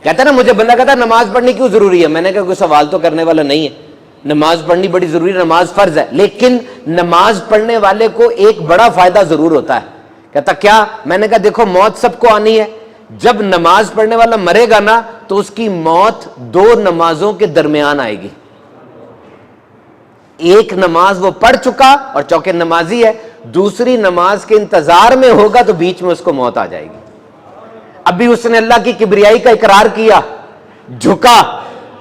کہتا ہے نا مجھے بندہ کہتا ہے نماز پڑھنی کیوں ضروری ہے، میں نے کہا کوئی سوال تو کرنے والا نہیں ہے، نماز پڑھنی بڑی ضروری ہے، نماز فرض ہے، لیکن نماز پڑھنے والے کو ایک بڑا فائدہ ضرور ہوتا ہے۔ کہتا کیا؟ میں نے کہا دیکھو موت سب کو آنی ہے، جب نماز پڑھنے والا مرے گا نا تو اس کی موت دو نمازوں کے درمیان آئے گی، ایک نماز وہ پڑھ چکا اور چونکہ نمازی ہے، دوسری نماز کے انتظار میں ہوگا تو بیچ میں اس کو موت آ جائے گی۔ ابھی اس نے اللہ کی کبریائی کا اقرار کیا، جھکا،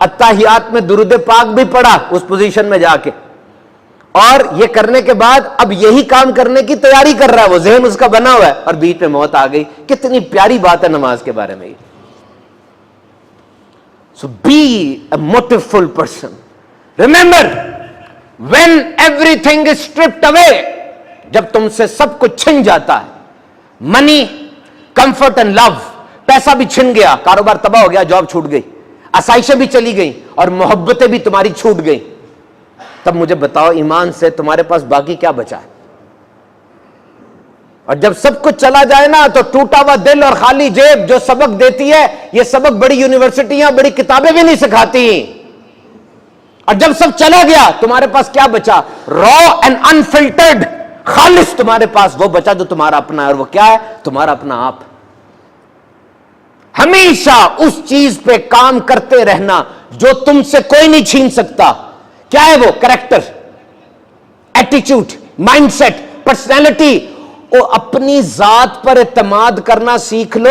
اتحیات میں درود پاک بھی پڑھا اس پوزیشن میں جا کے، اور یہ کرنے کے بعد اب یہی کام کرنے کی تیاری کر رہا ہے، وہ ذہن اس کا بنا ہوا ہے، اور بیچ میں موت آ گئی۔ کتنی پیاری بات ہے نماز کے بارے میں۔ So be a motiveful person. Remember, when everything is stripped away, جب تم سے سب کچھ چھن جاتا ہے، منی، کمفرٹ اینڈ لو، پیسہ بھی چھن گیا، کاروبار تباہ ہو گیا، جاب چھوٹ گئی، آسائشیں بھی چلی گئیں اور محبتیں بھی تمہاری چھوٹ گئیں، تب مجھے بتاؤ ایمان سے تمہارے پاس باقی کیا بچا ہے؟ اور جب سب کچھ چلا جائے نا تو ٹوٹا ہوا دل اور خالی جیب جو سبق دیتی ہے، یہ سبق بڑی یونیورسٹیاں بڑی کتابیں بھی نہیں سکھاتی۔ اور جب سب چلا گیا تمہارے پاس کیا بچا؟ را اینڈ انفلٹرڈ، خالص تمہارے پاس وہ بچا جو تمہارا اپنا ہے، اور وہ کیا ہے؟ تمہارا اپنا آپ۔ ہمیشہ اس چیز پہ کام کرتے رہنا جو تم سے کوئی نہیں چھین سکتا۔ کیا ہے وہ؟ کریکٹر، ایٹیچیوڈ، مائنڈ سیٹ، پرسنالٹی۔ وہ اپنی ذات پر اعتماد کرنا سیکھ لو،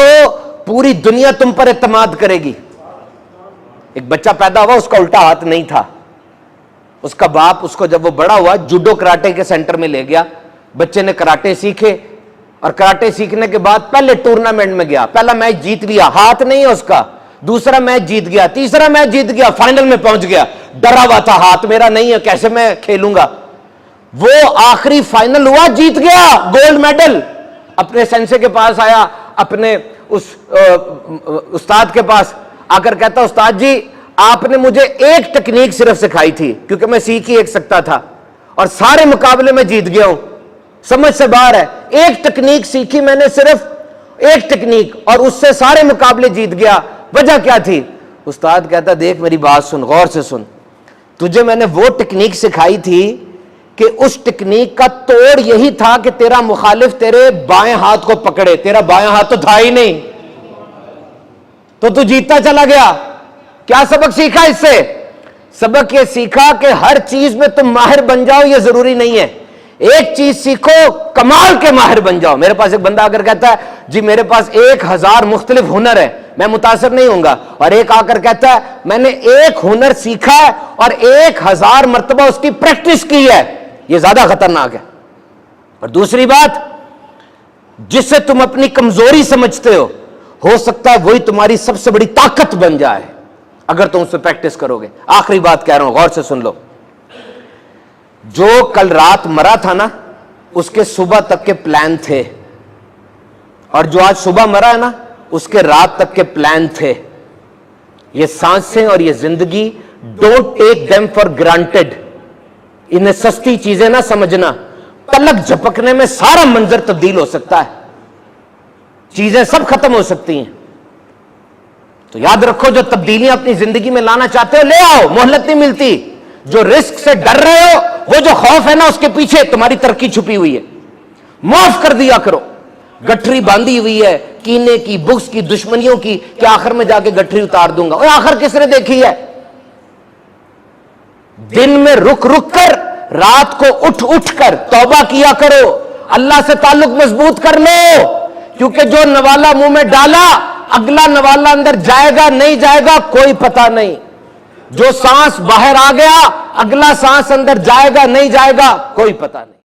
پوری دنیا تم پر اعتماد کرے گی۔ ایک بچہ پیدا ہوا، اس کا الٹا ہاتھ نہیں تھا، اس کا باپ اس کو جب وہ بڑا ہوا جوڈو کراٹے کے سینٹر میں لے گیا، بچے نے کراٹے سیکھے، اور کراٹے سیکھنے کے بعد پہلے ٹورنامنٹ میں گیا، پہلا میچ جیت لیا، ہاتھ نہیں ہے اس کا، دوسرا میچ جیت گیا، تیسرا میچ جیت گیا، فائنل میں پہنچ گیا، ڈرا ہوا تھا ہاتھ میرا نہیں ہے کیسے میں کھیلوں گا، وہ آخری فائنل ہوا، جیت گیا، گولڈ میڈل۔ اپنے سینسے کے پاس آیا، اپنے اس استاد کے پاس آ کر کہتا استاد جی آپ نے مجھے ایک ٹیکنیک صرف سکھائی تھی کیونکہ میں سیکھ ہی ایک سکتا تھا اور سارے مقابلے میں جیت گیا ہوں، سمجھ سے باہر ہے، ایک ٹیکنیک سیکھی میں نے، صرف ایک ٹیکنیک، اور اس سے سارے مقابلے جیت گیا، وجہ کیا تھی؟ استاد کہتا دیکھ میری بات سن، غور سے سن، تجھے میں نے وہ ٹیکنیک سکھائی تھی کہ اس ٹیکنیک کا توڑ یہی تھا کہ تیرا مخالف تیرے بائیں ہاتھ کو پکڑے، تیرا بائیں ہاتھ تو تھا ہی نہیں، تو جیتتا چلا گیا۔ کیا سبق سیکھا اس سے؟ سبق یہ سیکھا کہ ہر چیز میں تم ماہر بن جاؤ یہ ضروری نہیں ہے، ایک چیز سیکھو کمال کے ماہر بن جاؤ۔ میرے پاس ایک بندہ اگر کہتا ہے جی میرے پاس 1000 مختلف ہنر ہے، میں متاثر نہیں ہوں گا، اور ایک آ کر کہتا ہے میں نے ایک ہنر سیکھا ہے اور 1000 مرتبہ اس کی پریکٹس کی ہے، یہ زیادہ خطرناک ہے۔ اور دوسری بات، جسے تم اپنی کمزوری سمجھتے ہو سکتا ہے وہی تمہاری سب سے بڑی طاقت بن جائے اگر تم اس پہ پریکٹس کرو گے۔ آخری بات کہہ رہا ہوں، غور سے سن لو، جو کل رات مرا تھا نا اس کے صبح تک کے پلان تھے، اور جو آج صبح مرا ہے نا اس کے رات تک کے پلان تھے۔ یہ سانسیں اور یہ زندگی، don't take them for granted, انہیں سستی چیزیں نہ سمجھنا، پلک جھپکنے میں سارا منظر تبدیل ہو سکتا ہے، چیزیں سب ختم ہو سکتی ہیں۔ تو یاد رکھو جو تبدیلیاں اپنی زندگی میں لانا چاہتے ہو لے آؤ، مہلت نہیں ملتی۔ جو رسک سے ڈر رہے ہو، وہ جو خوف ہے نا اس کے پیچھے تمہاری ترقی چھپی ہوئی ہے، معاف کر دیا کرو۔ گٹھری باندھی ہوئی ہے کینے کی، بغض کی، دشمنیوں کی، کہ آخر میں جا کے گٹھری اتار دوں گا، اور آخر کس نے دیکھی ہے؟ دن میں رک رک کر، رات کو اٹھ اٹھ کر توبہ کیا کرو، اللہ سے تعلق مضبوط کر لو، کیونکہ جو نوالا منہ میں ڈالا اگلا نوالا اندر جائے گا نہیں جائے گا کوئی پتہ نہیں، جو سانس باہر آ گیا اگلا سانس اندر جائے گا نہیں جائے گا کوئی پتہ نہیں۔